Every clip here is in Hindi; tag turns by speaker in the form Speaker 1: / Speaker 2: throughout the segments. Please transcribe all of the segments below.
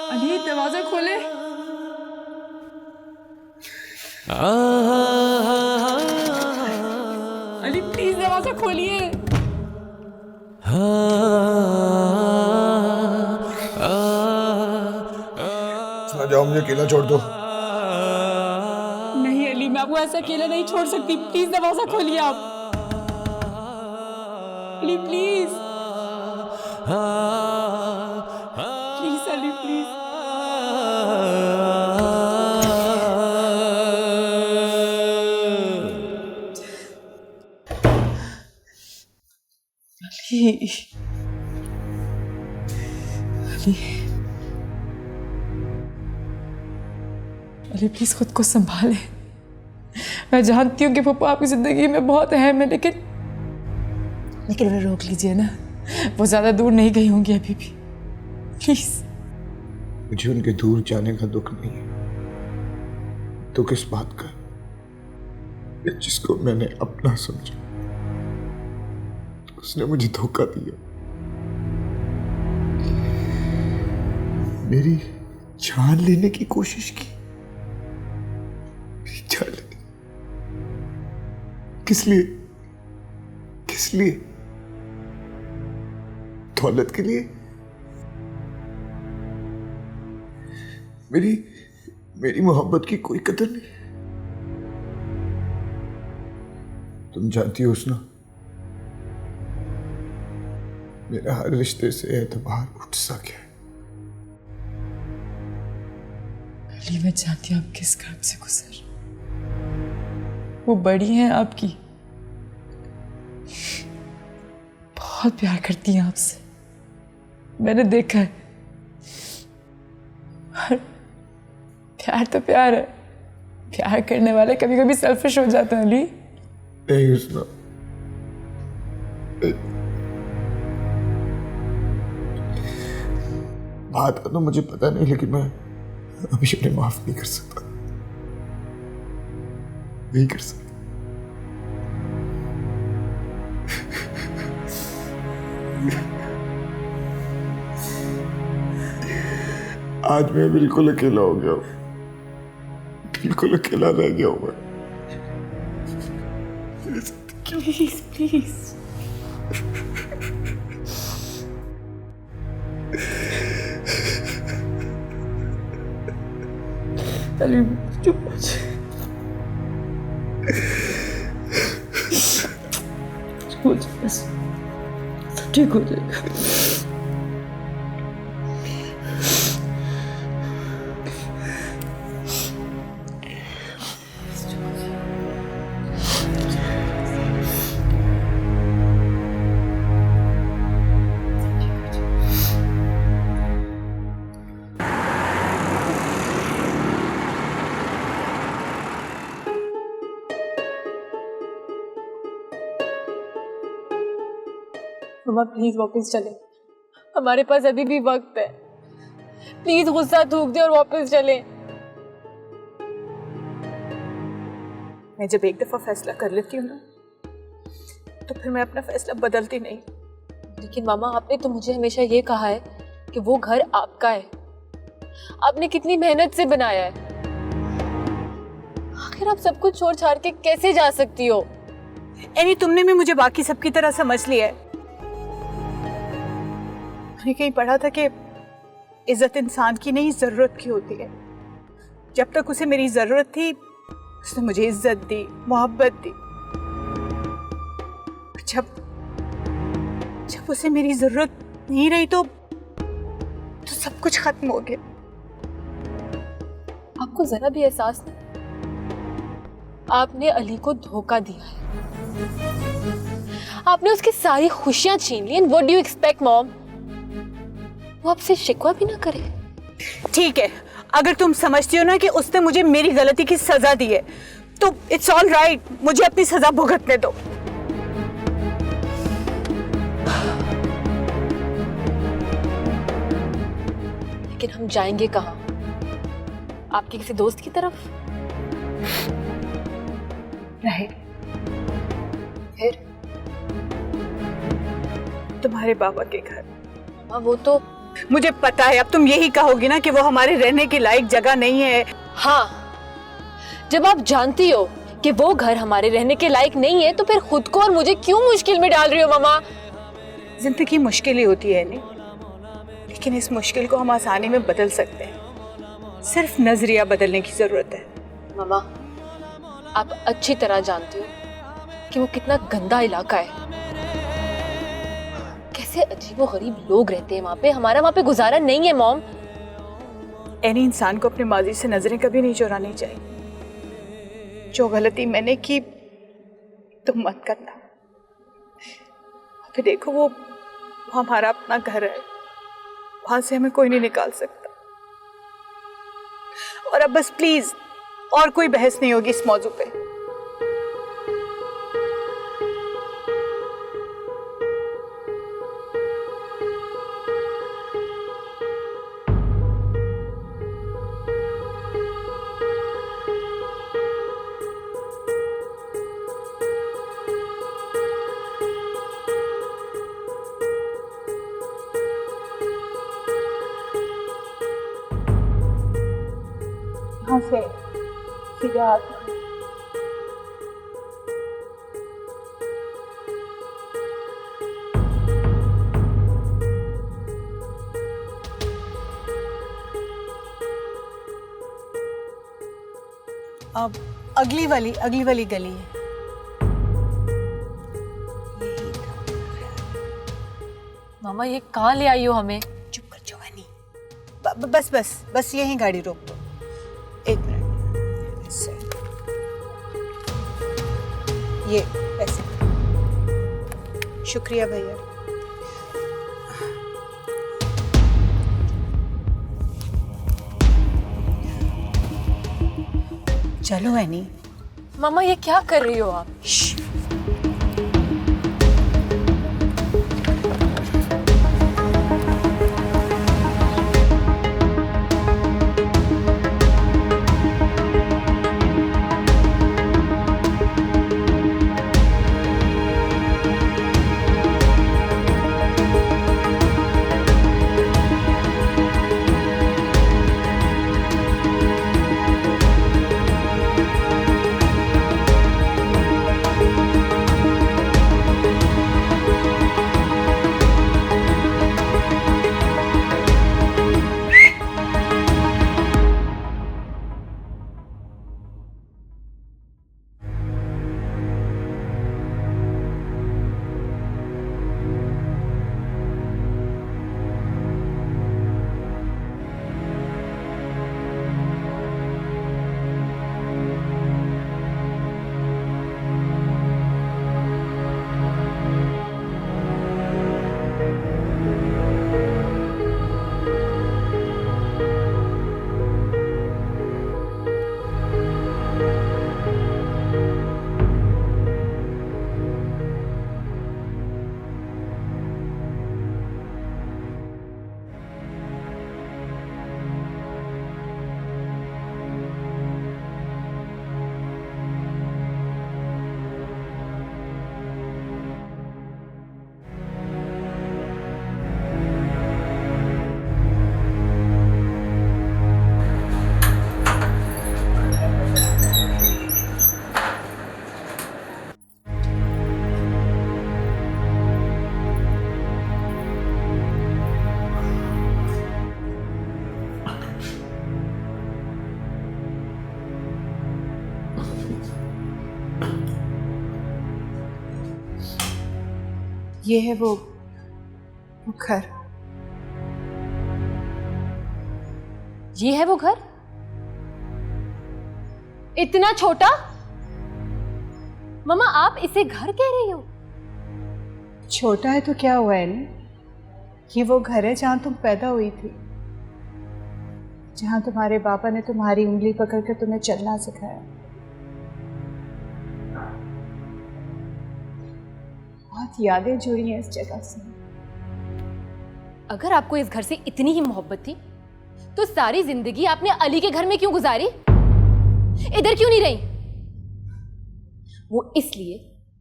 Speaker 1: अली दरवाजा खोले। अली प्लीज दरवाजा खोलिए।
Speaker 2: जाओ, मुझे अकेला छोड़ दो।
Speaker 1: नहीं अली, मैं आपको ऐसा अकेला नहीं छोड़ सकती। प्लीज दरवाजा खोलिए आप। Ali please please Ali please. Ali Ali please खुद को संभाले। मैं जानती हूँ कि पप्पा आपकी जिंदगी में बहुत अहम है, लेकिन उन्हें रोक लीजिए ना। वो ज्यादा दूर नहीं गई होंगी अभी भी। प्लीज।
Speaker 2: मुझे उनके दूर जाने का दुख नहीं है, तो किस बात का, जिसको मैंने अपना समझा उसने मुझे धोखा दिया। मेरी जान लेने की कोशिश की। मेरी जान लेने किस लिए? किस लिए? दौलत के लिए? मेरी मोहब्बत की कोई कदर नहीं। तुम जानती हो उसना, मेरा हर रिश्ते से एतबार उठ सा गया।
Speaker 1: अली मैं जानती हूँ आप किस काम से गुजर। वो बड़ी हैं आपकी, बहुत प्यार करती हैं आपसे, मैंने देखा है। प्यार तो प्यार है, प्यार करने वाले कभी कभी सेल्फिश हो जाते हैं अली।
Speaker 2: नहीं उसना, बात का तो मुझे पता नहीं, लेकिन मैं अभी उन्हें माफ नहीं कर सकता। नहीं कर सकता। आज मैं बिल्कुल अकेला हो गया हूं, बिल्कुल अकेला रह गया हूं मैं।
Speaker 1: Please please. अली चुप हो जा। हो जा बस, सब ठीक हो जाएगा। मम्मा प्लीज वापस चले, हमारे पास अभी भी वक्त है। प्लीज गुस्सा थूक दे और वापस चले। मैं जब एक दफा फैसला कर लेती हूँ ना, तो फिर मैं अपना फैसला बदलती नहीं। लेकिन मामा आपने तो मुझे हमेशा ये कहा है कि वो घर आपका है, आपने कितनी मेहनत से बनाया है। आखिर आप सब कुछ छोड़ छाड़ के कैसे जा सकती हो?
Speaker 3: एनी तुमने भी मुझे बाकी सबकी तरह समझ लिया है। मैंने कहीं पढ़ा था कि इज्जत इंसान की नहीं जरूरत की होती है। जब तक उसे मेरी जरूरत थी उसने मुझे इज्जत दी, मोहब्बत दी। जब उसे मेरी जरूरत नहीं रही तो सब कुछ खत्म हो गया।
Speaker 1: आपको जरा भी एहसास नहीं, आपने अली को धोखा दिया है। आपने उसकी सारी खुशियां छीन ली। And what do you expect mom? वो आपसे शिकवा भी ना करे।
Speaker 3: ठीक है, अगर तुम समझती हो ना कि उसने मुझे मेरी गलती की सजा दी है तो इट्स ऑल राइट, मुझे अपनी सजा भुगतने दो।
Speaker 1: लेकिन हम जाएंगे कहाँ? आपके किसी दोस्त की तरफ?
Speaker 3: नहीं,
Speaker 1: फिर?
Speaker 3: तुम्हारे बाबा के घर।
Speaker 1: माँ वो तो
Speaker 3: मुझे पता है, अब तुम यही कहोगी ना कि वो हमारे रहने के लायक जगह नहीं है।
Speaker 1: हाँ, जब आप जानती हो कि वो घर हमारे रहने के लायक नहीं है तो फिर खुद को और मुझे क्यों मुश्किल में डाल रही हो मामा?
Speaker 3: जिंदगी मुश्किल ही होती है नहीं, लेकिन इस मुश्किल को हम आसानी में बदल सकते हैं। सिर्फ नजरिया बदलने की जरूरत है।
Speaker 1: मामा, आप अच्छी तरह जानते हो कि वो कितना गंदा इलाका है। कैसे अजीबोगरीब लोग रहते हैं वहां पे। हमारा वहां पे गुजारा नहीं है मॉम।
Speaker 3: एनी इंसान को अपने माजी से नजरें कभी नहीं चुरानी चाहिए। जो गलती मैंने की तुम मत करना। अभी देखो, वो हमारा अपना घर है, वहां से हमें कोई नहीं निकाल सकता। और अब बस प्लीज और कोई बहस नहीं होगी इस मौजू पे। यहाँ से सीधे हाथ। अब अगली वाली गली है।
Speaker 1: मामा ये कहाँ ले आई हो हमें?
Speaker 3: चुप कर जाओ हनी। बस यहीं गाड़ी रोक दो। एक मिनट, ऐसे। ये ऐसे। शुक्रिया भैया। चलो हनी।
Speaker 1: मामा ये क्या कर रही हो आप?
Speaker 3: ये है वो घर।
Speaker 1: ये है वो घर? इतना छोटा? मम्मा आप इसे घर कह रही हो?
Speaker 3: छोटा है तो क्या हुआ है ना, ये वो घर है जहाँ तुम पैदा हुई थी, जहाँ तुम्हारे पापा ने तुम्हारी उंगली पकड़कर तुम्हें चलना सिखाया। बहुत यादें जुड़ी हैं इस जगह से।
Speaker 4: अगर आपको इस घर से इतनी ही मोहब्बत थी तो सारी जिंदगी आपने अली के घर में क्यों गुजारी? इधर क्यों नहीं रही? वो इसलिए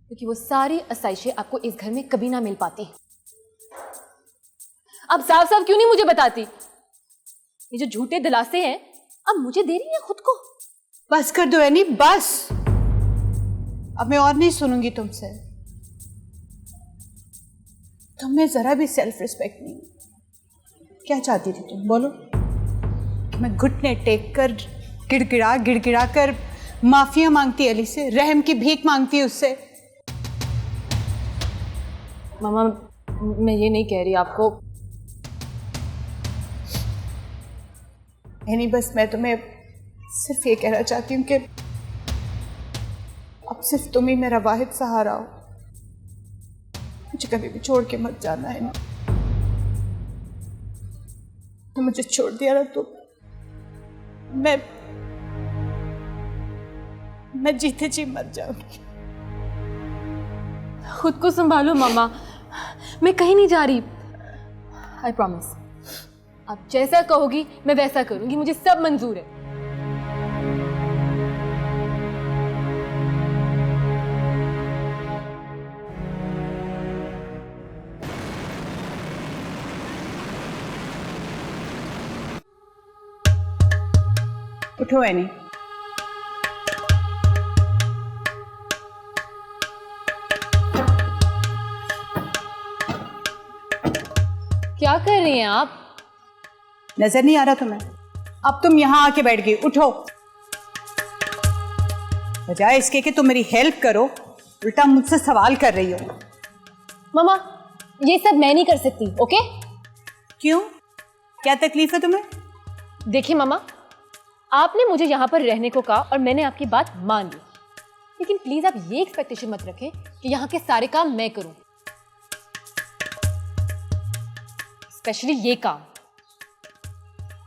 Speaker 4: क्योंकि वो सारी आसाइशें आपको इस घर में कभी ना मिल पाती। अब साफ साफ क्यों नहीं मुझे बताती? ये जो झूठे दिलासे हैं अब मुझे दे रही है खुद को।
Speaker 3: बस कर दो एनी, बस। अब मैं और नहीं सुनूंगी तुमसे। तुम्हें जरा भी सेल्फ रिस्पेक्ट नहीं। क्या चाहती थी तुम, बोलो? कि मैं घुटने टेक कर गिड़गिड़ा कर माफिया मांगती अली से, रहम की भीख मांगती उससे?
Speaker 4: मामा मैं ये नहीं कह रही आपको।
Speaker 3: नहीं, बस मैं तुम्हें सिर्फ ये कहना चाहती हूँ कि अब सिर्फ तुम ही मेरा वाहिद सहारा हो। मुझे कभी भी छोड़ के मत जाना है ना। तो मुझे छोड़ दिया ना तो मैं जीते जी मर जाऊंगी।
Speaker 4: खुद को संभालो मामा, मैं कहीं नहीं जा रही। आई प्रॉमिस, आप जैसा कहोगी मैं वैसा करूंगी, मुझे सब मंजूर है।
Speaker 3: उठो एनी।
Speaker 4: क्या कर रही हैं आप?
Speaker 3: नजर नहीं आ रहा तुम्हें? अब तुम यहां आके बैठ गई। उठो। बजाय इसके कि तुम मेरी हेल्प करो, उल्टा मुझसे सवाल कर रही हो।
Speaker 4: मामा ये सब मैं नहीं कर सकती, ओके?
Speaker 3: क्यों? क्या तकलीफ है तुम्हें?
Speaker 4: देखिए मामा, आपने मुझे यहाँ पर रहने को कहा और मैंने आपकी बात मान ली, लेकिन प्लीज आप ये एक्सपेक्टेशन मत रखें कि यहाँ के सारे काम मैं करूं, स्पेशली ये काम।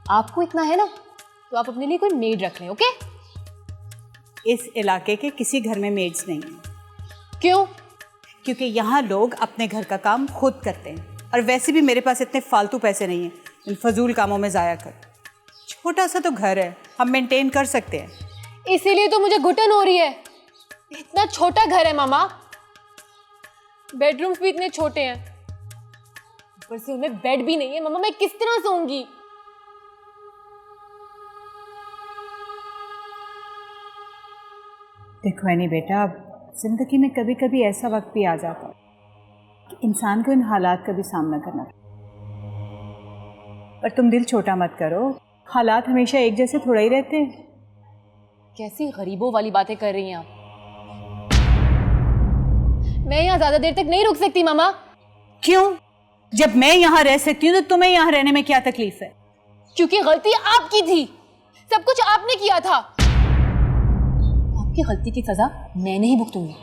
Speaker 4: आपको इतना है ना तो आप अपने लिए कोई मेड रख लें, ओके?
Speaker 3: इस इलाके के किसी घर में मेड्स नहीं है।
Speaker 4: क्यों?
Speaker 3: क्योंकि यहाँ लोग अपने घर का काम खुद करते हैं, और वैसे भी मेरे पास इतने फालतू पैसे नहीं हैं इन फजूल कामों में जाया कर। छोटा सा तो घर है, हम मेंटेन कर सकते हैं।
Speaker 4: इसीलिए तो मुझे घुटन हो रही है। इतना छोटा घर है मामा, बेडरूम्स भी इतने छोटे हैं, ऊपर से उनमें बेड भी नहीं है। मामा मैं किस तरह सोऊंगी?
Speaker 3: देखो एनी बेटा, जिंदगी में कभी कभी ऐसा वक्त भी आ जाता है कि इंसान को इन हालात का भी सामना करना पड़ता। पर तुम दिल छोटा मत करो, हालात हमेशा एक जैसे थोड़ा ही रहते हैं।
Speaker 4: कैसी गरीबों वाली बातें कर रही हैं आप? मैं यहाँ ज्यादा देर तक नहीं रुक सकती मामा।
Speaker 3: क्यों? जब मैं यहाँ रह सकती हूँ तो तुम्हें यहाँ रहने में क्या तकलीफ है?
Speaker 4: क्योंकि गलती आपकी थी, सब कुछ आपने किया था। आपकी गलती की सजा मैं नहीं भुगतूंगी।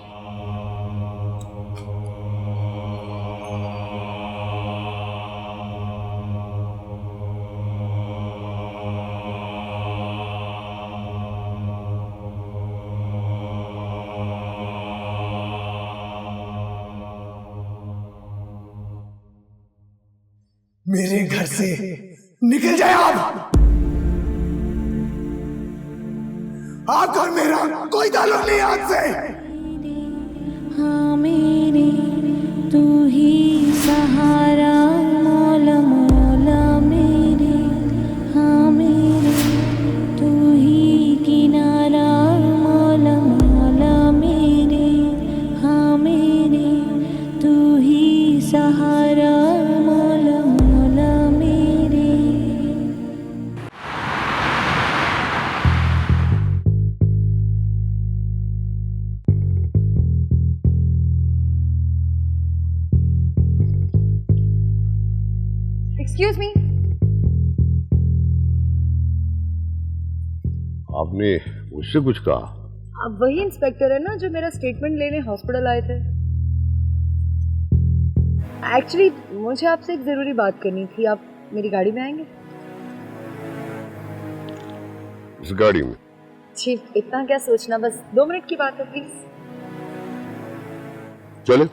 Speaker 2: मेरे घर से निकल जाए आप। आपका और मेरा कोई ताल्लुक नहीं आज से।
Speaker 5: हाँ मेरे तू ही सहारा, मौला मौला मेरे। हाँ मेरे तू ही किनारा, मौला मौला मेरे। हाँ मेरे तू ही सहारा, मौला मौला मेरे।
Speaker 4: Excuse me.
Speaker 6: आपने मुझसे कुछ कहा?
Speaker 4: आप वही इंस्पेक्टर है ना जो मेरा स्टेटमेंट लेने हॉस्पिटल आए थे?
Speaker 7: एक्चुअली मुझे आपसे एक ज़रूरी बात करनी थी। आप मेरी गाड़ी में आएंगे?
Speaker 6: इस गाड़ी में?
Speaker 7: जी, इतना क्या सोचना, बस 2 मिनट की बात है, प्लीज।
Speaker 6: चले।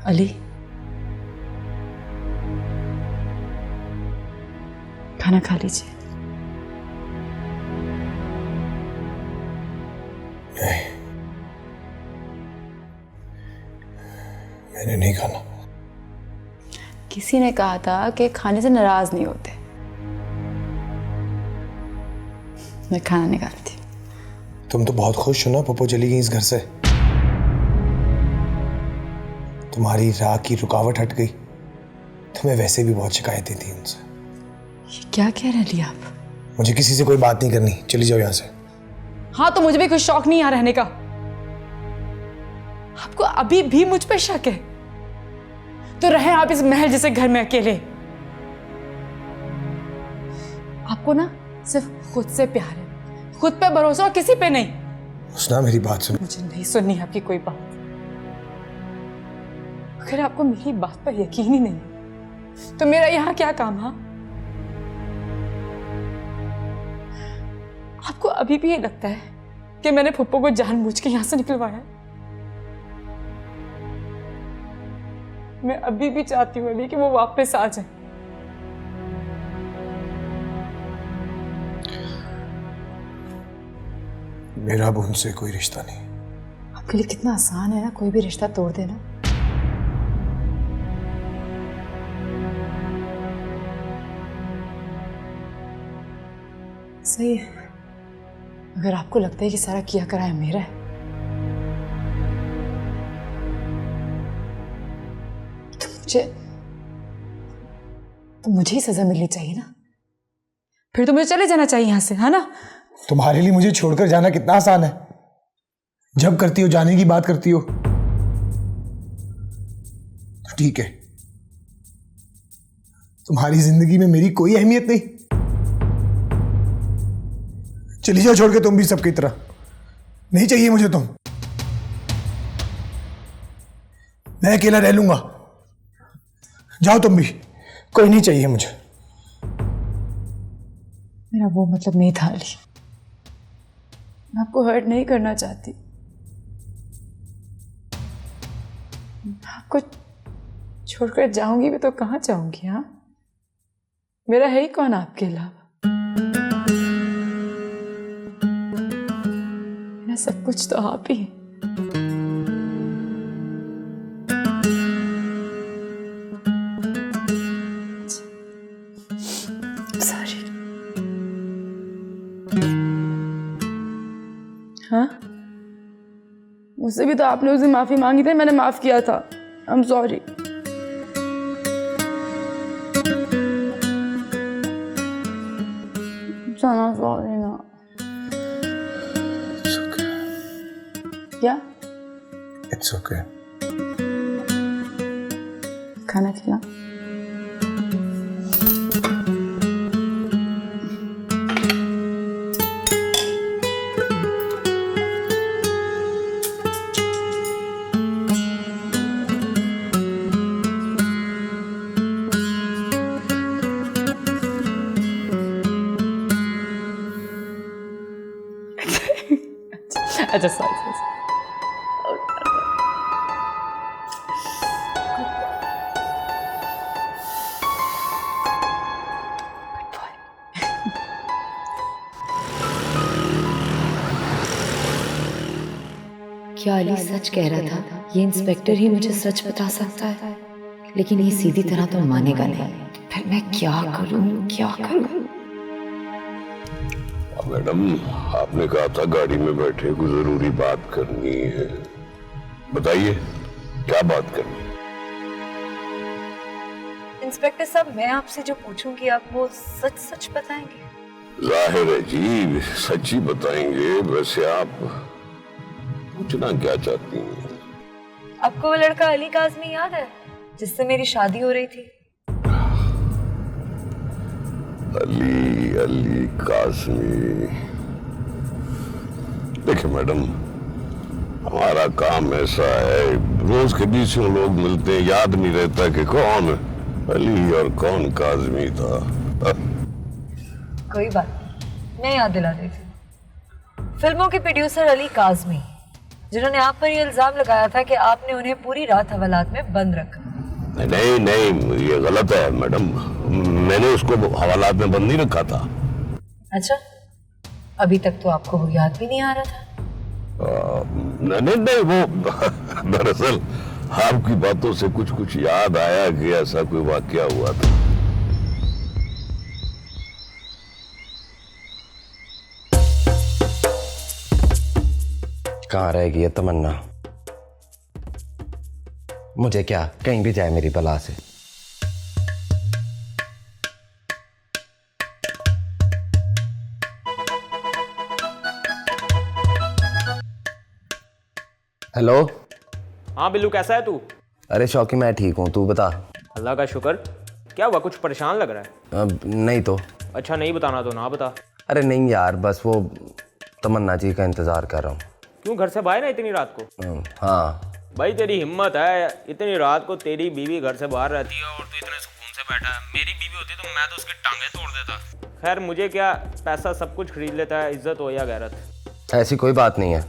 Speaker 3: अली, खाना खा लीजिए।
Speaker 2: नहीं, मैंने नहीं खाना।
Speaker 3: किसी ने कहा था कि खाने से नाराज नहीं होते। मैं खाना निकालती हूँ।
Speaker 2: तुम तो बहुत खुश हो ना, पप्पू चली गई इस घर से। तुम्हारी राह की रुकावट हट गई। तुम्हें वैसे भी बहुत शिकायतें थी उनसे।
Speaker 3: ये क्या कह रहे हैं आप?
Speaker 2: मुझे किसी से कोई बात नहीं करनी, चली जाओ यहाँ से।
Speaker 3: हाँ, तो मुझे भी कुछ शौक नहीं यहाँ रहने का। आपको अभी भी मुझ पे शक है? तो रहे आप इस महल जैसे घर में अकेले। आपको ना सिर्फ खुद से प्यार है, खुद पे भरोसा और किसी पे नहीं।
Speaker 2: सुना मेरी बात सुन।
Speaker 3: मुझे नहीं सुननी आपकी कोई बात। अगर आपको मेरी बात पर यकीन ही नहीं तो मेरा यहां क्या काम? हाँ, आपको अभी भी ये लगता है कि मैंने फुप्पो को जानबूझ के यहां से निकलवाया है? मैं अभी भी चाहती हूँ अली कि वो वापस आ जाए।
Speaker 2: मेरा अब उनसे कोई रिश्ता नहीं।
Speaker 3: आपके लिए कितना आसान है ना कोई भी रिश्ता तोड़ देना। सही है, अगर आपको लगता है कि सारा किया कराया मेरा है, तो मुझे ही सजा मिलनी चाहिए ना। फिर तो मुझे चले जाना चाहिए यहां से, है ना?
Speaker 2: तुम्हारे लिए मुझे छोड़कर जाना कितना आसान है। जब करती हो जाने की बात करती हो। तो ठीक है, तुम्हारी जिंदगी में मेरी कोई अहमियत नहीं। चली जाओ छोड़ के तुम भी सबकी तरह। नहीं चाहिए मुझे तुम। मैं अकेला रह लूंगा। जाओ तुम भी, कोई नहीं चाहिए मुझे।
Speaker 3: मेरा वो मतलब नहीं था अली। मैं आपको हर्ट नहीं करना चाहती। आपको छोड़कर जाऊंगी भी तो कहाँ जाऊंगी? हाँ, मेरा है ही कौन आपके अलावा? मेरा सब कुछ तो आप ही है। सॉरी। हाँ, मुझसे भी तो आपने उस दिन माफी मांगी थी, मैंने माफ किया था। I am sorry. जाना सॉरी ना। क्या?
Speaker 2: It's okay.
Speaker 3: खाना खिला।
Speaker 1: अच्छा सॉरी।
Speaker 8: क्या अली सच कह रहा था? ये इंस्पेक्टर ही मुझे सच बता सकता है, लेकिन ये सीधी तरह तो मानेगा नहीं। फिर मैं क्या करूं, क्या करूं?
Speaker 6: मैडम, आपने कहा था गाड़ी में बैठे कोई जरूरी बात करनी है। बताइए क्या बात करनी है?
Speaker 7: इंस्पेक्टर साहब, मैं आपसे जो पूछूंगी आप वो सच सच बताएंगे?
Speaker 6: जाहिर है जी, सच ही बताएंगे। वैसे आप पूछना क्या चाहती हैं?
Speaker 7: आपको वो लड़का अली काज़मी याद है जिससे मेरी शादी हो रही थी?
Speaker 6: अली काज़मी। देखिए मैडम, हमारा काम ऐसा है, रोज के 20 लोग मिलते हैं, याद नहीं रहता कि कौन अली और कौन काज़मी था।
Speaker 7: कोई बात नहीं, मैं याद दिला देती। फिल्मों के प्रोड्यूसर अली काज़मी, जिन्होंने आप पर ये इल्जाम लगाया था कि आपने उन्हें पूरी रात हवालात में बंद रखा।
Speaker 6: नहीं नहीं, ये गलत है मैडम, मैंने उसको हवालात में बंद नहीं रखा था।
Speaker 7: अच्छा, अभी तक तो आपको वो याद भी नहीं आ रहा था?
Speaker 6: नहीं, वो दरअसल आपकी बातों से कुछ याद आया कि ऐसा कोई वाकया हुआ था।
Speaker 9: कहाँ रहेगी ये तमन्ना? मुझे क्या, कहीं भी जाए मेरी बला से। हेलो।
Speaker 10: हाँ बिल्लू, कैसा है तू?
Speaker 9: अरे शौकी, मैं ठीक हूँ, तू बता।
Speaker 10: अल्लाह का शुक्र। क्या हुआ, कुछ परेशान लग रहा है?
Speaker 9: नहीं तो।
Speaker 10: अच्छा नहीं बताना तो ना बता।
Speaker 9: अरे नहीं यार, बस वो तमन्ना जी का इंतजार कर रहा हूँ।
Speaker 10: क्यों, घर से बाहर ना इतनी रात को?
Speaker 9: हाँ
Speaker 10: भाई तेरी हिम्मत है, इतनी रात को तेरी बीवी घर से बाहर रहती है और तू इतने सुकून से बैठा है। मेरी बीवी होती तो मैं तो उसकी टांगे तोड़ देता। खैर मुझे क्या, पैसा सब कुछ खरीद लेता है, इज्जत हो या गैरत।
Speaker 9: ऐसी कोई बात नहीं है।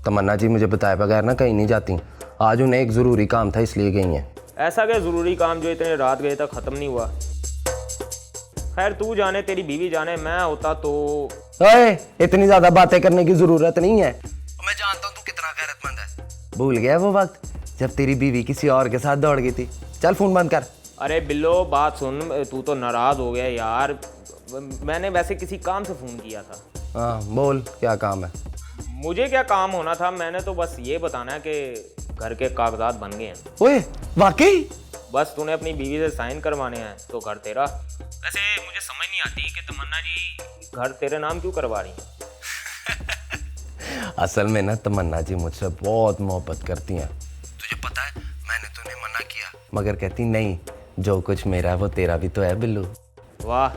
Speaker 9: तमन्ना जी मुझे बताए बगैर ना कहीं नहीं जाती। आज उन्हें एक ज़रूरी काम था इसलिए गई हैं।
Speaker 10: ऐसा क्या ज़रूरी काम जो इतने रात गए तक ख़त्म नहीं हुआ? खैर तू जाने, तेरी बीवी जाने, मैं होता तो।
Speaker 9: ओए, इतनी ज़्यादा बातें करने की ज़रूरत नहीं है। मैं जानता हूँ तू कितना गैरतमंद है। भूल गया वो वक्त जब तेरी बीवी किसी और के साथ दौड़ गई थी? चल फोन बंद कर।
Speaker 10: अरे बिल्लो बात सुन, तू तो नाराज़ हो गया यार। मैंने वैसे किसी काम से फ़ोन किया था।
Speaker 9: हाँ बोल, क्या काम है?
Speaker 10: मुझे क्या काम होना था, मैंने तो बस ये बताना है कि घर के कागजात बन गए हैं।
Speaker 9: ओए वाकई?
Speaker 10: बस तूने अपनी बीवी से साइन करवाने हैं तो घर तेरा। वैसे मुझे समझ नहीं आती कि तमन्ना जी घर तेरे नाम क्यों करवा रही हैं?
Speaker 9: असल में ना तमन्ना जी मुझसे बहुत मोहब्बत करती हैं। तुझे पता है, मैंने तो उन्हें मना किया, मगर कहती नहीं, जो कुछ मेरा है वो तेरा भी तो है बिल्लू।
Speaker 10: वाह,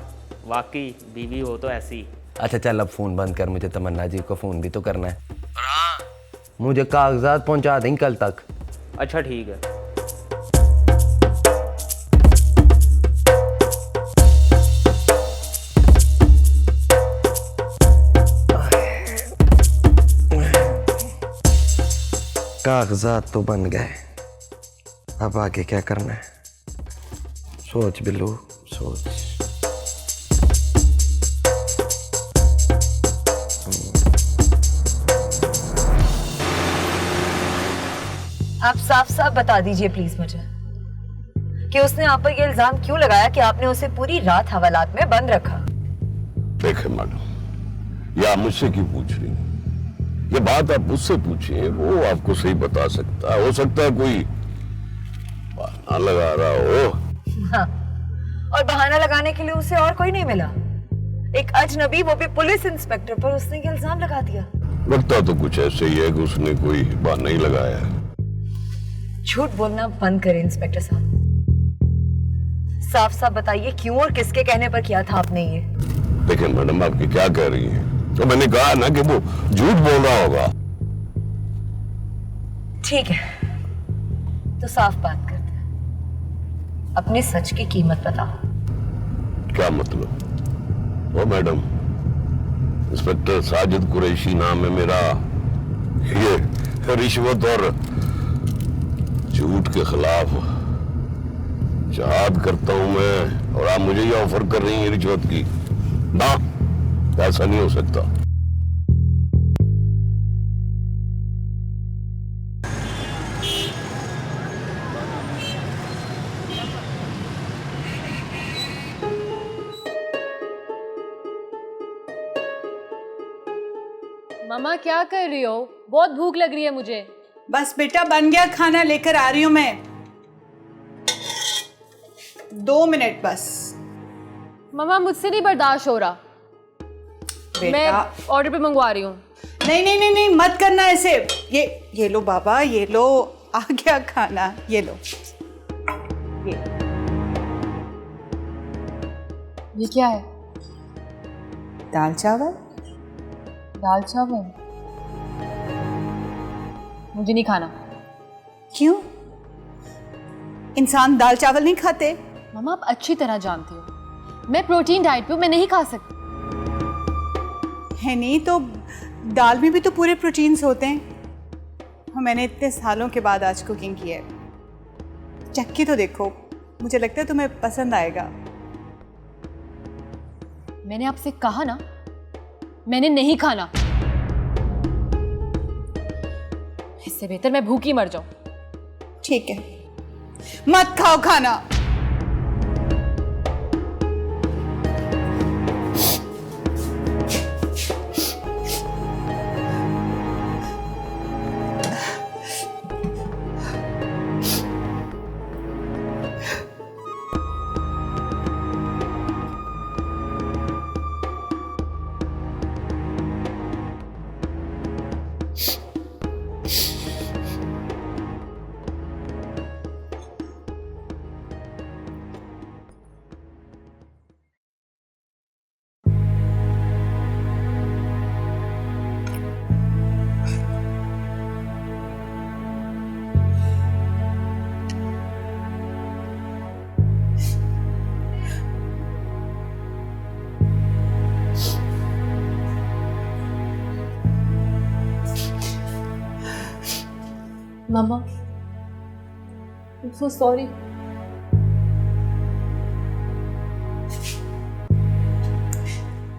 Speaker 10: वाकई बीवी हो तो ऐसी।
Speaker 9: अच्छा चल अब फोन बंद कर, मुझे तमन्ना जी को फोन भी तो करना है। और हाँ, मुझे कागजात पहुंचा देंगे कल तक।
Speaker 10: अच्छा ठीक है।
Speaker 9: कागजात तो बन गए, अब आगे क्या करना है? सोच बिल्लू सोच।
Speaker 7: आप साफ साफ बता दीजिए प्लीज मुझे कि उसने आप पर ये इल्जाम क्यों लगाया कि आपने उसे पूरी रात हवालात में बंद रखा?
Speaker 6: देखे मैडम, ये आप मुझसे क्यों पूछ रही हैं? ये बात आप उससे पूछिए, वो आपको सही बता सकता है। हो सकता है कोई बहाना लगा रहा हो।
Speaker 7: हाँ, और बहाना लगाने के लिए उसे और कोई नहीं मिला? एक अजनबी, वो भी पुलिस इंस्पेक्टर पर उसने ये इल्जाम लगा दिया।
Speaker 6: लगता तो कुछ ऐसे ही है कि उसने कोई बहाना ही लगाया है।
Speaker 7: झूठ बोलना बंद करें इंस्पेक्टर साहब। साफ साफ बताइए क्यों और किसके कहने पर किया था आपने ये?
Speaker 6: देखिए मैडम, आपकी क्या कह रही हैं? तो मैंने कहा ना कि वो झूठ बोल रहा होगा। ठीक
Speaker 7: है, तो साफ बात करते हैं, अपने सच की कीमत बताओ।
Speaker 6: क्या मतलब? ओ मैडम, इंस्पेक्टर साजिद कुरैशी नाम है मेरा, ये रिश्वत और झूठ के खिलाफ जहाद करता हूं मैं, और आप मुझे ये ऑफर कर रही हैं रिश्वत की? ना, ऐसा नहीं हो सकता।
Speaker 4: मम्मा क्या कर रही हो? बहुत भूख लग रही है मुझे।
Speaker 3: बस बेटा बन गया खाना, लेकर आ रही हूं मैं। 2 मिनट बस।
Speaker 4: मम्मा मुझसे नहीं बर्दाश्त हो रहा। मैं ऑर्डर पे मंगवा रही हूँ।
Speaker 3: नहीं नहीं नहीं नहीं, मत करना ऐसे। ये लो बाबा, ये लो, आ गया खाना, ये लो।
Speaker 4: ये क्या है?
Speaker 3: दाल चावल।
Speaker 4: दाल चावल मुझे नहीं खाना।
Speaker 3: क्यों? इंसान दाल चावल नहीं खाते?
Speaker 4: मम्मा आप अच्छी तरह जानती हो मैं प्रोटीन डाइट पे हूँ, मैं नहीं खा सकती।
Speaker 3: है नहीं तो दाल में भी तो पूरे प्रोटीन्स होते हैं। मैंने इतने सालों के बाद आज कुकिंग की है, चक्की तो देखो, मुझे लगता है तुम्हें पसंद आएगा।
Speaker 4: मैंने आपसे कहा ना, मैंने नहीं खाना। इससे बेहतर मैं भूखी मर जाऊं।
Speaker 3: ठीक है, मत खाओ खाना।
Speaker 4: Mama, I'm so sorry.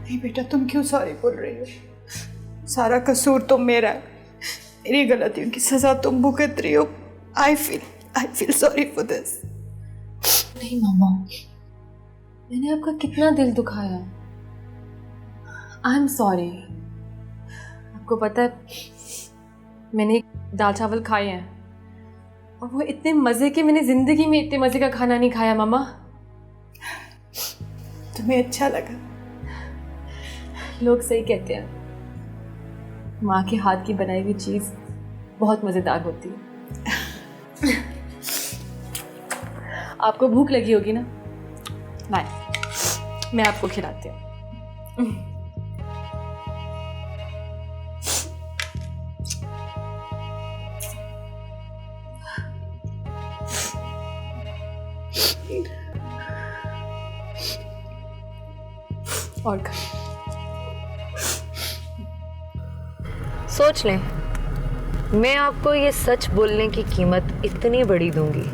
Speaker 3: नहीं बेटा, तुम क्यों सॉरी बोल रही हो? सारा कसूर तो मेरा है, मेरी गलतियों की सजा तुम भुगत रही हो। I feel sorry for this.
Speaker 4: नहीं मामा, मैंने आपका कितना दिल दुखाया। I'm sorry. आपको पता है मैंने दाल चावल खाए हैं और वो इतने मज़े के, मैंने ज़िंदगी में इतने मज़े का खाना नहीं खाया मामा।
Speaker 3: तुम्हें अच्छा लगा?
Speaker 4: लोग सही कहते हैं, माँ के हाथ की बनाई हुई चीज़ बहुत मज़ेदार होती है। आपको भूख लगी होगी ना? लाए, मैं आपको खिलाती हूँ। और
Speaker 7: सोच लें, मैं आपको ये सच बोलने की कीमत इतनी बड़ी दूंगी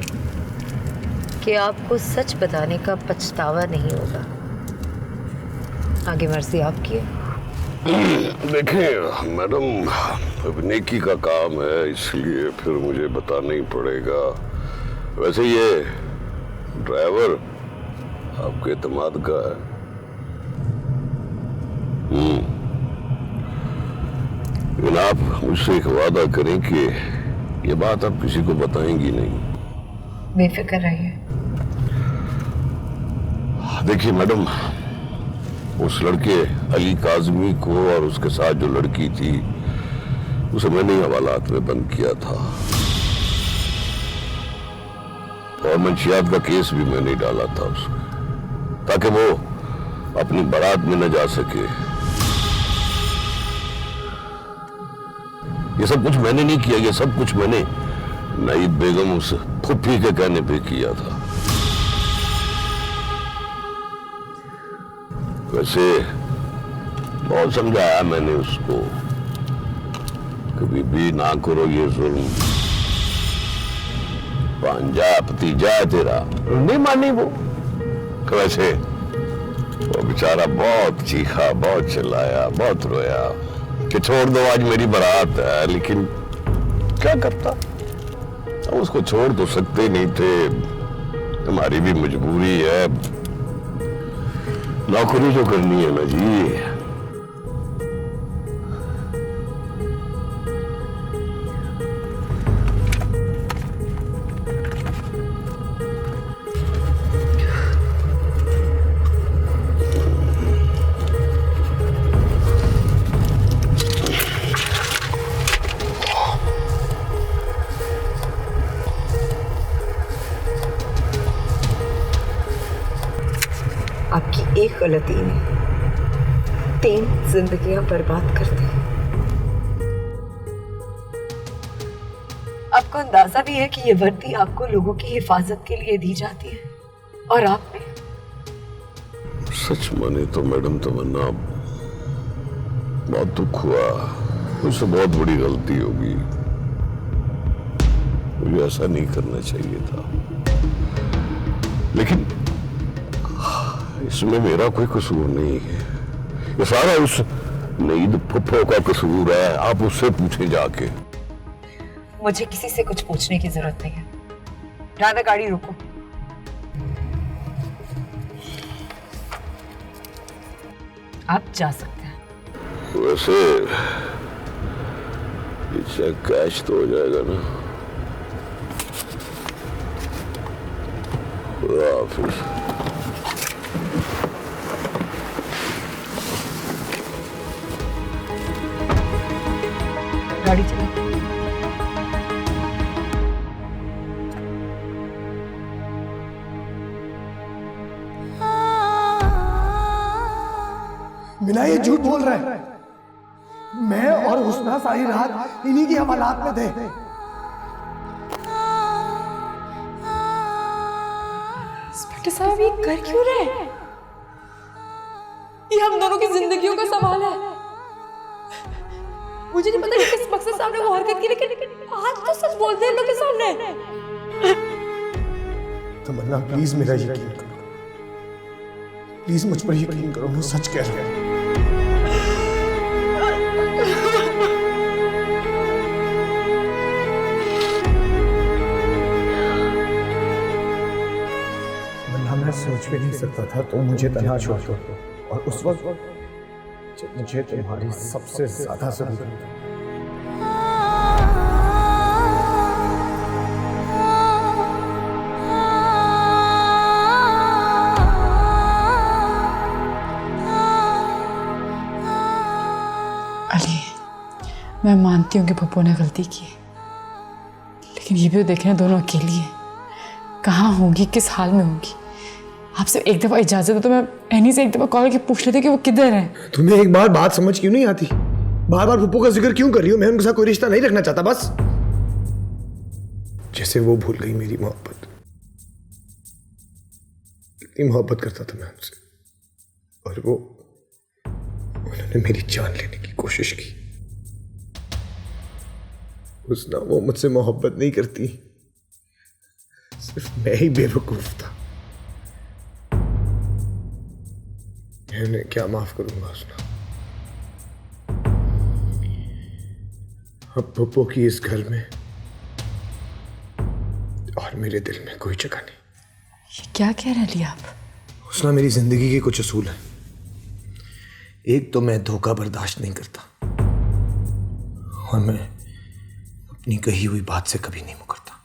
Speaker 7: कि आपको सच बताने का पछतावा नहीं होगा। आगे मर्जी आपकी है।
Speaker 6: देखें मैडम, अब नेकी का काम है, इसलिए फिर मुझे बताना ही पड़ेगा। वैसे ये ड्राइवर आपके एतमाद का है। लेकिन आप मुझसे एक वादा करें कि ये बात आप किसी को बताएंगी नहीं।
Speaker 7: बेफिक्र रहिए।
Speaker 6: देखिए मैडम, उस लड़के अली काजमी को और उसके साथ जो लड़की थी उसे मैंने ही हवालात में बंद किया था, और मंशियात का केस भी मैंने डाला था उसमें, ताकि वो अपनी बारात में न जा सके। ये सब कुछ मैंने नहीं किया, ये सब कुछ मैंने नाइब बेगम उस फुफ्फी के कहने पे किया था। वैसे बहुत समझाया मैंने उसको कभी भी ना करो ये जुल्म। भांजा भतीजा है तेरा, नहीं मानी वो। वैसे वो बेचारा बहुत चीखा, बहुत चिल्लाया, बहुत रोया कि छोड़ दो आज मेरी बारात है, लेकिन क्या करता, हम उसको छोड़ तो सकते नहीं थे, हमारी भी मजबूरी है, नौकरी जो करनी है ना जी।
Speaker 7: आपकी एक गलती ने 3 जिंदगियां बर्बाद कर दी। आपको अंदाजा भी है कि ये वर्दी आपको लोगों की हिफाजत के लिए दी जाती है, और आपने
Speaker 6: सच माने तो मैडम तमन्ना, बहुत दुख हुआ, मुझसे बहुत बड़ी गलती होगी, मुझे ऐसा नहीं करना चाहिए था, लेकिन इसमें मेरा कोई कसूर नहीं है, ये सारा उस नईद फुफ्फो का कसूर है, आप उससे पूछे जाके।
Speaker 7: मुझे किसी से कुछ पूछने की जरूरत नहीं है। राधा, गाड़ी रोको। आप जा सकते हैं।
Speaker 6: वैसे ये कैश तो हो जाएगा ना? खुदा हाफिज।
Speaker 7: गाड़ी चला।
Speaker 2: मीना ये झूठ बोल रहा है, मैं और हुस्ना सारी रात इन्हीं की हवालात में थे।
Speaker 1: इंस्पेक्टर साहब, ये कर क्यों रहे हैं? ये हम दोनों की जिंदगियों का सवाल है। मुझे नहीं पता कि किस मकसद से आपने वो हरकत की, लेकिन आज तो सच बोलते हैं लोग के सामने।
Speaker 2: तमन्ना प्लीज मेरा यकीन करो, प्लीज मुझ पर यकीन करो, मैं सच कह रहा हूँ। मैं सोच भी नहीं सकता था तुम मुझे तन्हा छोड़ दो, और उस वक्त जब मुझे तुम्हारी सबसे ज्यादा जरूरत थी।
Speaker 3: अली, मैं मानती हूँ कि पप्पू ने गलती की, लेकिन ये भी तो देखना दोनों अकेली है, कहाँ होंगी, किस हाल में होंगी। आपसे एक दफा इजाजत है तो मैं एनी से एक दफा कॉल करके पूछ लेती कि वो किधर है।
Speaker 2: तुम्हें एक बार बात समझ क्यों नहीं आती? बार बार पप्पू का जिक्र क्यों कर रही हो? मैं उनके साथ कोई रिश्ता नहीं रखना चाहता, बस जैसे वो भूल गई मेरी मोहब्बत। कितनी मोहब्बत करता था मैं उनसे, और उन्होंने मेरी जान लेने की कोशिश की। हुस्ना वो मुझसे मोहब्बत नहीं करती, सिर्फ मैं ही बेवकूफ था। मैं उन्हें क्या माफ करूंगा हुस्ना? अब पप्पू की इस घर में और मेरे दिल में कोई जगह नहीं।
Speaker 3: ये क्या कह रहे हैं आप?
Speaker 2: हुस्ना, मेरी जिंदगी के कुछ असूल हैं। एक तो मैं धोखा बर्दाश्त नहीं करता, और मैं अपनी कही हुई बात से कभी नहीं मुकरता।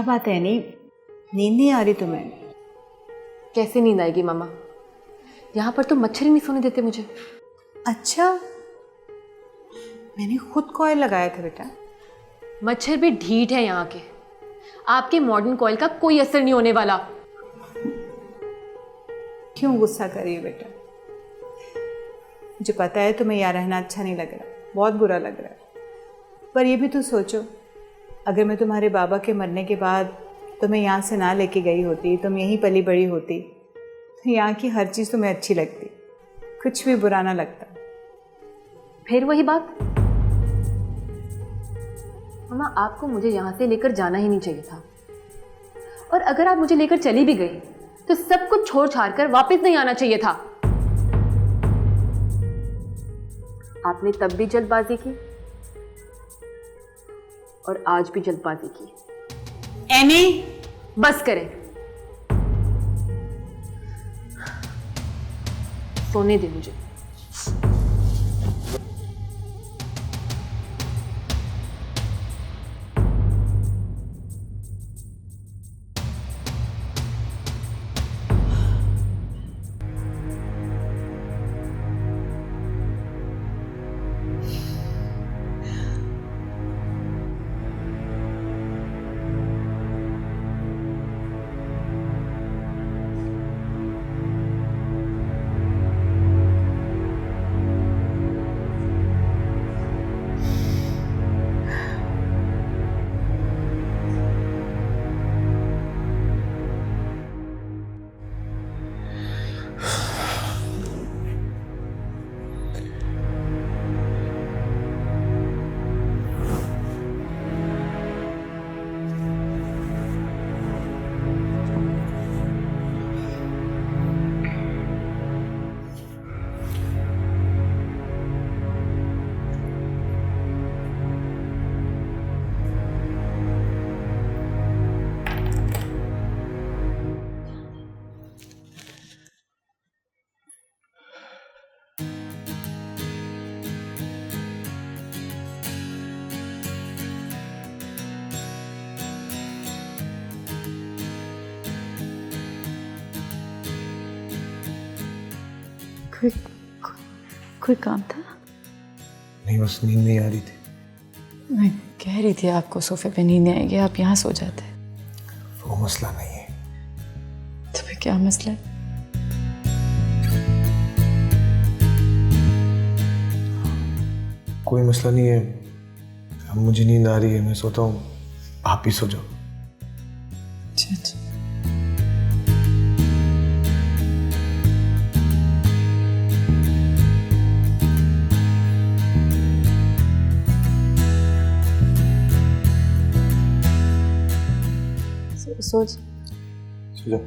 Speaker 3: क्या बात है नहीं, नींद नहीं आ रही तुम्हें?
Speaker 4: कैसे नींद आएगी मामा, यहाँ पर तो मच्छर ही नहीं सोने देते मुझे।
Speaker 3: अच्छा, मैंने खुद कॉइल लगाया था बेटा।
Speaker 4: मच्छर भी ढीठ है यहाँ के, आपके मॉडर्न कॉइल का कोई असर नहीं होने वाला।
Speaker 3: क्यों गुस्सा कर रही हो बेटा? मुझे पता है तुम्हें यहाँ रहना अच्छा नहीं लग रहा, बहुत बुरा लग रहा है, पर ये भी तो सोचो, अगर मैं तुम्हारे बाबा के मरने के बाद तुम्हें यहाँ से ना लेके गई होती, तुम यहीं पली बड़ी होती, तो यहाँ की हर चीज़ तुम्हें अच्छी लगती, कुछ भी बुरा ना लगता।
Speaker 4: फिर वही बात मामा, आपको मुझे यहाँ से लेकर जाना ही नहीं चाहिए था, और अगर आप मुझे लेकर चली भी गई तो सब कुछ छोड़ छाड़ कर वापस नहीं आना चाहिए था। आपने तब भी जल्दबाजी की और आज भी जल्दबाजी की।
Speaker 3: एनी,
Speaker 4: बस करें, सोने दे मुझे।
Speaker 1: कोई काम था?
Speaker 2: नहीं, बस नींद नहीं आ रही थी।
Speaker 1: मैं कह रही थी आपको सोफे पे नींद नहीं आएगी, आप यहाँ सो जाते।
Speaker 2: वो मसला नहीं है।
Speaker 1: तो फिर क्या मसला है?
Speaker 2: कोई मसला नहीं है, अब मुझे नींद आ रही है, मैं सोता हूँ, आप ही सो जाओ।
Speaker 1: अच्छा अच्छा। सो
Speaker 2: जाओ।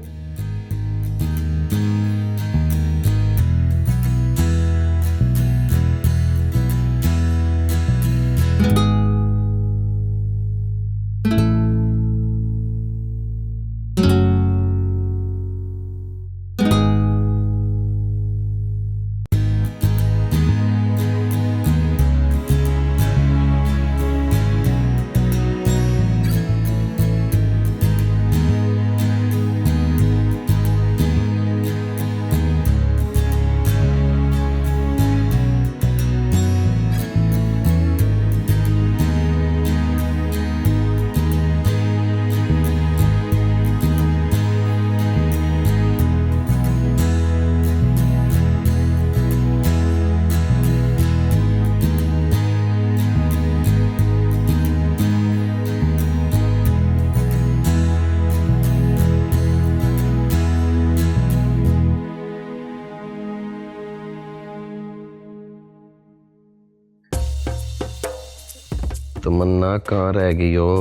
Speaker 9: तमन्ना कहाँ रह गई हो?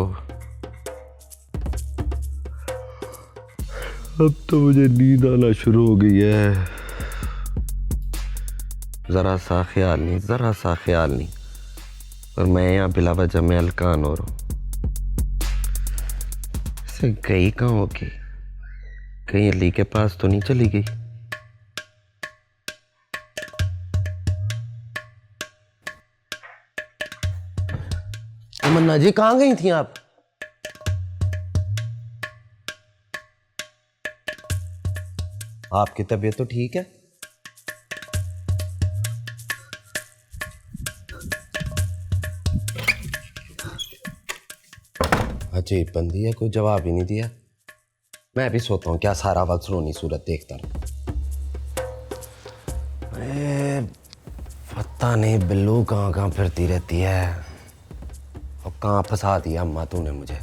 Speaker 9: अब तो मुझे नींद आना शुरू हो गई है। जरा सा ख्याल नहीं, जरा सा ख्याल नहीं, और मैं यहाँ बिला वजह में हलकान हो रहा हूँ। इसे गई कहाँ होगी? कहीं अली के पास तो नहीं चली गई? तमन्ना जी कहाँ गई थी आप? आपकी तबीयत तो ठीक है? अजीब बंदी है, कोई जवाब ही नहीं दिया। मैं भी सोता हूँ क्या सारा वक्त रोनी सूरत देखता रहूं। पता नहीं बिल्लू कहाँ कहाँ फिरती रहती है और कहाँ फंसा दिया अम्मा तूने मुझे।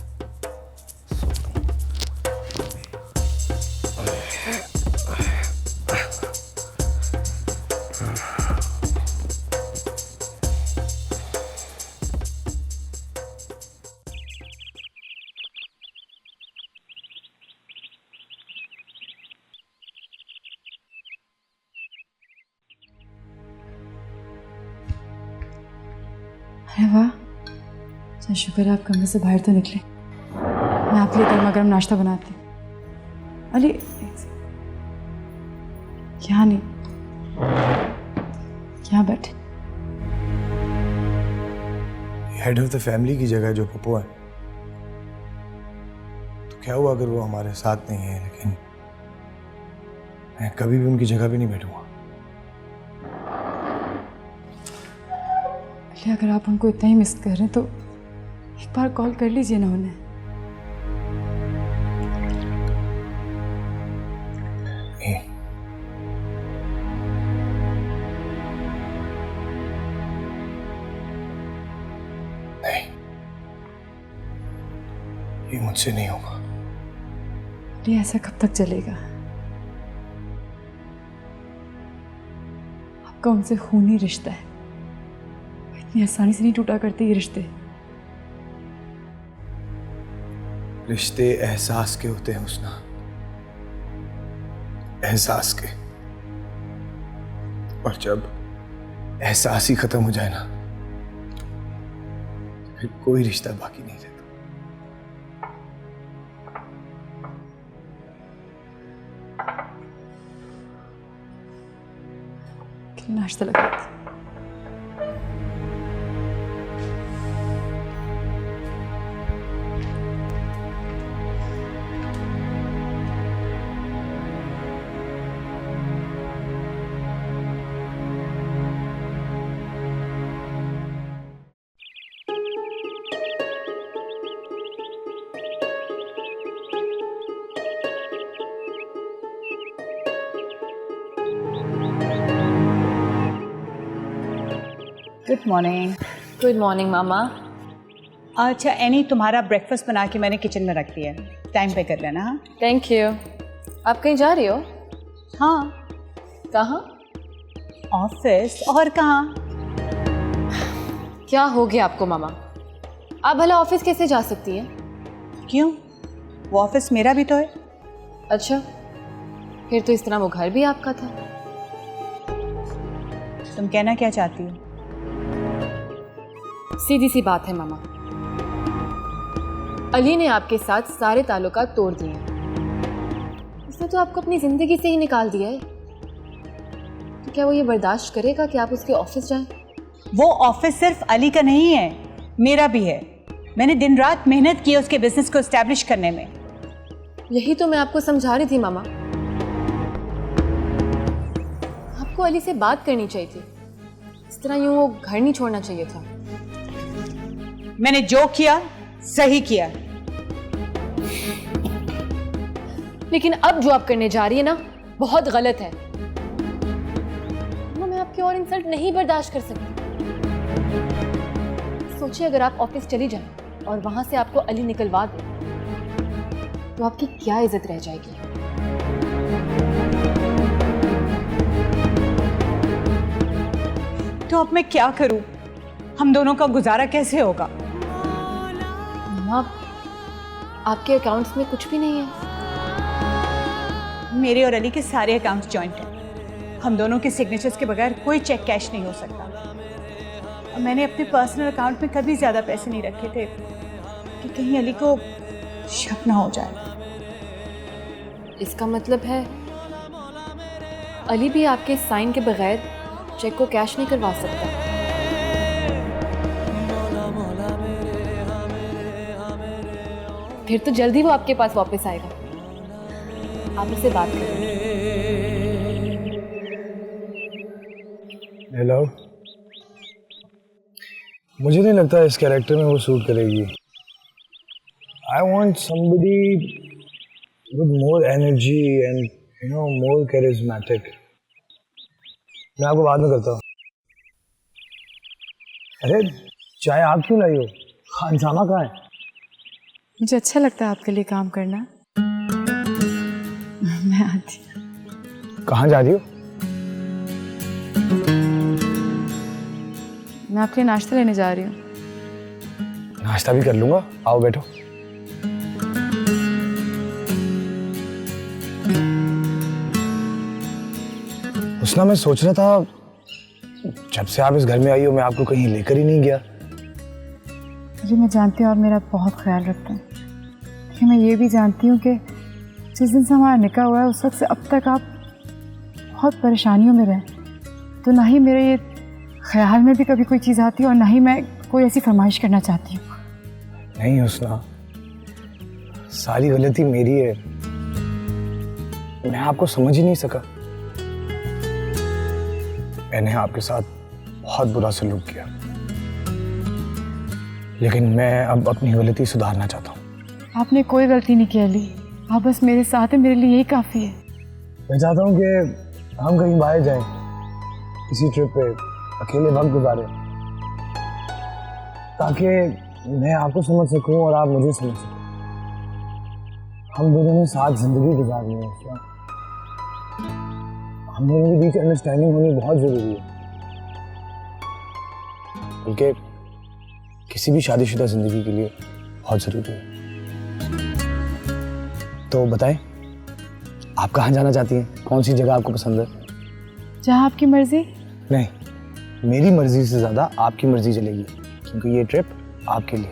Speaker 11: अरे वाह, अच्छा शुक्र है आप कमरे से बाहर तो निकले। मैं आपके लिए गर्मा गर्म नाश्ता बनाती। अरे क्या नहीं, क्या बैठे।
Speaker 2: हेड ऑफ द फैमिली की जगह जो पप्पू है, तो क्या हुआ अगर वो हमारे साथ नहीं है, लेकिन मैं कभी भी उनकी जगह भी नहीं बैठूंगा।
Speaker 11: अगर आप उनको इतना ही मिस कर रहे हैं तो एक बार कॉल कर लीजिए ना उन्हें।
Speaker 2: नहीं, ये मुझसे नहीं होगा।
Speaker 11: ये ऐसा कब तक चलेगा? आपका उनसे खूनी रिश्ता है, इतनी आसानी से नहीं टूटा करते ये रिश्ते।
Speaker 2: रिश्ते एहसास के होते हैं हुस्ना, एहसास के। और जब एहसास ही खत्म हो जाए ना, फिर कोई रिश्ता बाकी नहीं रहता।
Speaker 11: नाश्ता लगा।
Speaker 3: Good morning.
Speaker 4: गुड मॉर्निंग मामा।
Speaker 3: अच्छा एनी, तुम्हारा ब्रेकफास्ट बना के मैंने किचन में रख दिया है, टाइम पे कर लेना। हाँ
Speaker 4: थैंक यू। आप कहीं जा रही हो?
Speaker 3: हाँ।
Speaker 4: कहाँ?
Speaker 3: ऑफिस, और कहाँ।
Speaker 4: क्या हो गया आपको मामा? आप भला ऑफिस कैसे जा सकती हैं?
Speaker 3: क्यों, वो ऑफिस मेरा भी तो है।
Speaker 4: अच्छा, फिर तो इस तरह वो घर भी आपका था।
Speaker 3: तुम कहना क्या चाहती हो?
Speaker 4: सीधी सी बात है मामा, अली ने आपके साथ सारे ताल्लुकात तोड़ दिए हैं। उसने तो आपको अपनी जिंदगी से ही निकाल दिया है। तो क्या वो ये बर्दाश्त करेगा कि आप उसके ऑफिस जाएं?
Speaker 3: वो ऑफिस सिर्फ अली का नहीं है, मेरा भी है। मैंने दिन रात मेहनत की उसके बिजनेस को एस्टैब्लिश करने में।
Speaker 4: यही तो मैं आपको समझा रही थी मामा, आपको अली से बात करनी चाहिए थी। इस तरह यूं वो घर नहीं छोड़ना चाहिए था।
Speaker 3: मैंने जो किया सही किया,
Speaker 4: लेकिन अब जो आप करने जा रही है ना, बहुत गलत है। मैं आपकी और इंसल्ट नहीं बर्दाश्त कर सकती। सोचिए अगर आप ऑफिस चली जाएं और वहां से आपको अली निकलवा दे, तो आपकी क्या इज्जत रह जाएगी?
Speaker 3: तो अब मैं क्या करूं? हम दोनों का गुजारा कैसे होगा?
Speaker 4: माँ, आपके अकाउंट्स में कुछ भी नहीं है।
Speaker 3: मेरे और अली के सारे अकाउंट्स जॉइंट हैं। हम दोनों के सिग्नेचर्स के बगैर कोई चेक कैश नहीं हो सकता। और मैंने अपने पर्सनल अकाउंट में कभी ज़्यादा पैसे नहीं रखे थे कि कहीं अली को शक ना हो जाए।
Speaker 4: इसका मतलब है अली भी आपके साइन के बगैर चेक को कैश नहीं करवा सकता। फिर तो जल्दी वो आपके पास वापस आएगा। आप उससे बात करें।
Speaker 2: हेलो। मुझे नहीं लगता इस कैरेक्टर में वो सूट करेगी। I want somebody with more energy and you know more charismatic. मैं आपको बाद में करता हूँ। अरे चाय आप क्यों लाई हो? खानसामा कहाँ है?
Speaker 11: मुझे अच्छा लगता है आपके लिए काम करना। मैं आती हूँ।
Speaker 2: कहाँ जा रही हो?
Speaker 11: मैं आपके लिए नाश्ता लेने जा रही हूँ।
Speaker 2: नाश्ता भी कर लूंगा, आओ बैठो। उसना मैं सोच रहा था जब से आप इस घर में आई हो मैं आपको कहीं लेकर ही नहीं गया।
Speaker 11: जी मैं जानती हूँ आप मेरा बहुत ख्याल रखते हैं, लेकिन मैं ये भी जानती हूँ कि जिस दिन से हमारा निकाह हुआ है उस वक्त से अब तक आप बहुत परेशानियों में रहे। तो ना ही मेरे ये ख्याल में भी कभी कोई चीज़ आती है और ना ही मैं कोई ऐसी फरमाइश करना चाहती हूँ।
Speaker 2: नहीं हुस्ना, सारी गलती मेरी है। मैं आपको समझ ही नहीं सका। मैंने आपके साथ बहुत बुरा सलूक किया, लेकिन मैं अब अपनी गलती सुधारना चाहता हूँ।
Speaker 11: आपने कोई गलती नहीं की अली, आप बस मेरे साथ हैं, मेरे लिए यही काफ़ी है।
Speaker 2: मैं चाहता हूँ कि हम कहीं बाहर जाएं, किसी ट्रिप पे अकेले वक्त गुजारें, ताकि मैं आपको समझ सकूं और आप मुझे समझ सकें। हम दोनों ने साथ जिंदगी गुजारनी है उसका। हम दोनों के बीच अंडरस्टैंडिंग होनी बहुत जरूरी है, बल्कि किसी भी शादीशुदा जिंदगी के लिए बहुत जरूरी है। तो बताएं, आप कहाँ जाना चाहती हैं? कौन सी जगह आपको पसंद है?
Speaker 11: जहाँ आपकी मर्जी।
Speaker 2: नहीं, मेरी मर्जी से ज्यादा आपकी मर्जी चलेगी, क्योंकि ये ट्रिप आपके लिए।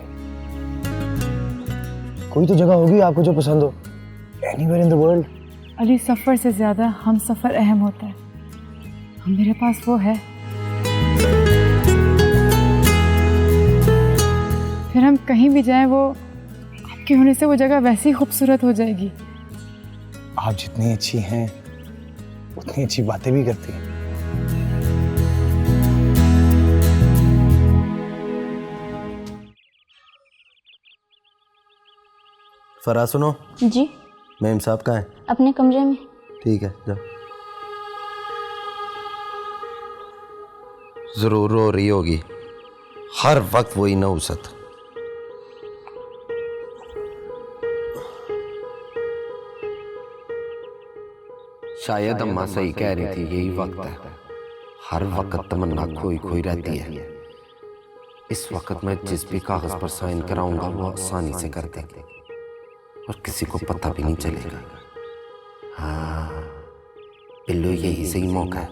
Speaker 2: कोई तो जगह होगी आपको जो पसंद हो, anywhere in the world.
Speaker 11: Ali सफ़र से ज़्यादा हम सफ़र अहम होता है, हम मेरे पास वो है। फिर हम कहीं भी जाएं वो आपके होने से वो जगह वैसी ही खूबसूरत हो जाएगी।
Speaker 2: आप जितनी अच्छी हैं उतनी अच्छी बातें भी करती हैं।
Speaker 9: फरा सुनो।
Speaker 12: जी।
Speaker 9: मेम साहब कहाँ हैं?
Speaker 12: अपने कमरे में।
Speaker 9: ठीक है जाओ। जरूर रो रही होगी, हर वक्त वही नौसत। शायद अम्मा सही कह रही थी, यही वक्त है। हर वक्त तमन्ना खोई खोई रहती है। इस वक्त मैं जिस भी कागज पर साइन कराऊंगा वो आसानी से कर देंगे और किसी को पता भी नहीं चलेगा। हाँ बिल्लू, यही सही मौका है।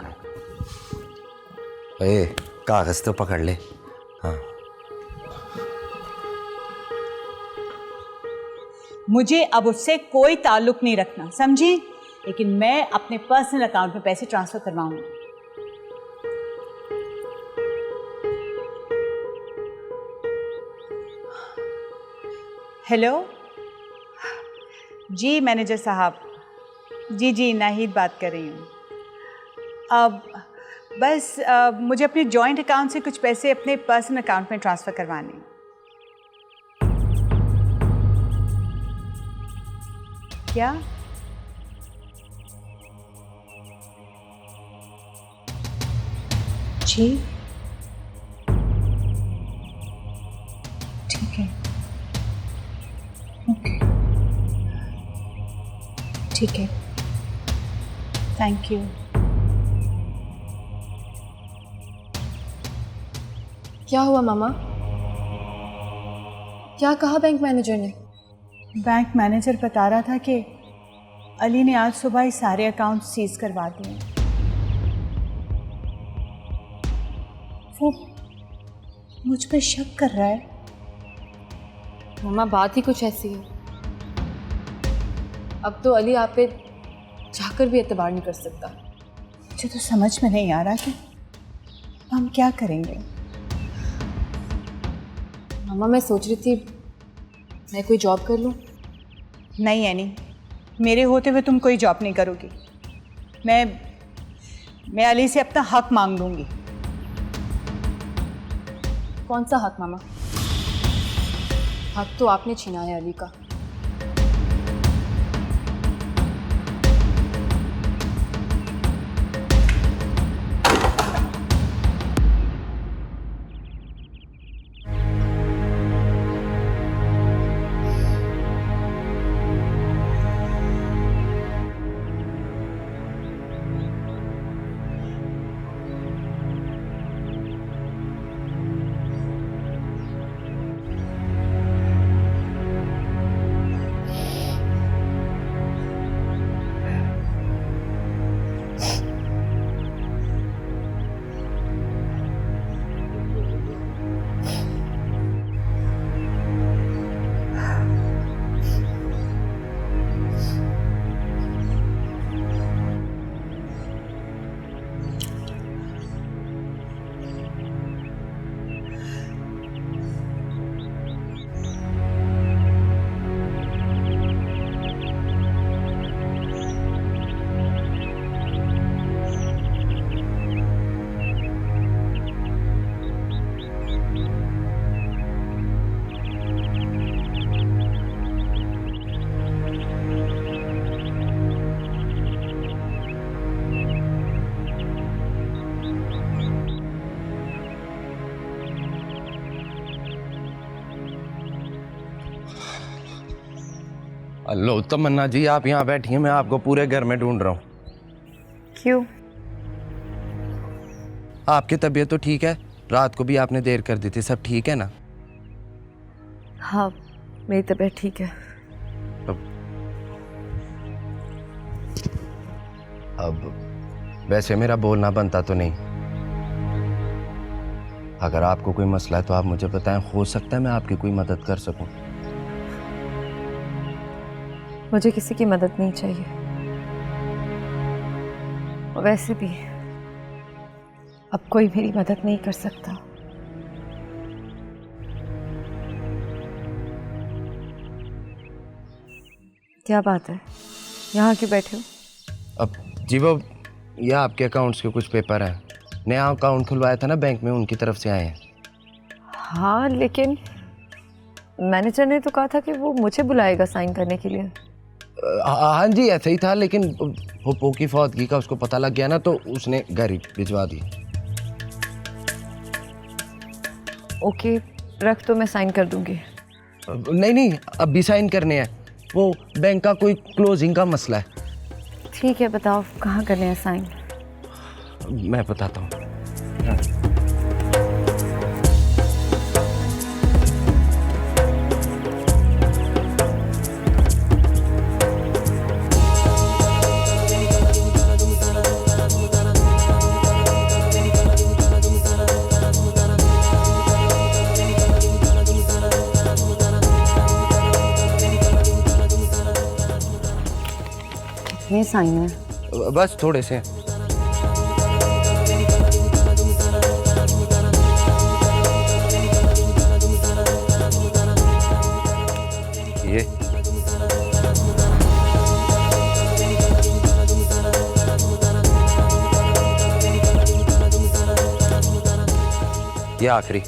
Speaker 9: ए, कागज तो पकड़ ले। हाँ
Speaker 3: मुझे अब उससे कोई ताल्लुक नहीं रखना, समझी? लेकिन मैं अपने पर्सनल अकाउंट में पैसे ट्रांसफर करवाऊंगी। हेलो जी मैनेजर साहब। जी नाहिद बात कर रही हूँ। अब बस मुझे अपने जॉइंट अकाउंट से कुछ पैसे अपने पर्सनल अकाउंट में ट्रांसफ़र करवाने हैं। क्या? जी ठीक है, ओके ठीक है, थैंक यू।
Speaker 4: क्या हुआ मामा? क्या कहा बैंक मैनेजर ने?
Speaker 3: बैंक मैनेजर बता रहा था कि अली ने आज सुबह ही सारे अकाउंट सीज करवा दिए। वो मुझ पर शक कर रहा है।
Speaker 4: मामा बात ही कुछ ऐसी है। अब तो अली आप पे जाकर भी एतबार नहीं कर सकता।
Speaker 3: मुझे तो समझ में नहीं आ रहा कि हम क्या करेंगे।
Speaker 4: मामा मैं सोच रही थी मैं कोई जॉब कर लूँ।
Speaker 3: नहीं एनी, मेरे होते हुए तुम कोई जॉब नहीं करोगी। मैं अली से अपना हक मांग लूँगी।
Speaker 4: कौन सा हक मामा? हक तो आपने छीना है अली का।
Speaker 9: हेलो तमन्ना जी, आप यहाँ बैठी हैं, मैं आपको पूरे घर में ढूंढ रहा हूँ।
Speaker 8: क्यों?
Speaker 9: आपकी तबीयत तो ठीक है? रात को भी आपने देर कर दी थी, सब ठीक है ना?
Speaker 8: हाँ, मेरी तबीयत ठीक है।
Speaker 9: अब वैसे मेरा बोलना बनता तो नहीं। अगर आपको कोई मसला है तो आप मुझे बताएं, हो सकता है मैं आपकी कोई मदद कर सकूं।
Speaker 8: मुझे किसी की मदद नहीं चाहिए, और वैसे भी अब कोई मेरी मदद नहीं कर सकता। क्या बात है, यहाँ क्यों बैठे हो?
Speaker 9: अब जी वो ये आपके अकाउंट्स के कुछ पेपर हैं, नया अकाउंट खुलवाया था ना बैंक में, उनकी तरफ से आए हैं।
Speaker 8: हाँ, लेकिन मैनेजर ने तो कहा था कि वो मुझे बुलाएगा साइन करने के लिए।
Speaker 9: हाँ जी, ऐसा ही था, लेकिन फूफो की फौतगी का उसको पता लग गया ना, तो उसने घर ही भिजवा दी।
Speaker 8: ओके, रख तो मैं साइन कर दूंगी।
Speaker 9: नहीं, अब भी साइन करने हैं, वो बैंक का कोई क्लोजिंग का मसला है।
Speaker 8: ठीक है, बताओ कहाँ करने हैं साइन?
Speaker 9: मैं बताता हूँ।
Speaker 8: ये साइन है?
Speaker 9: बस थोड़े से। ये आखिरी।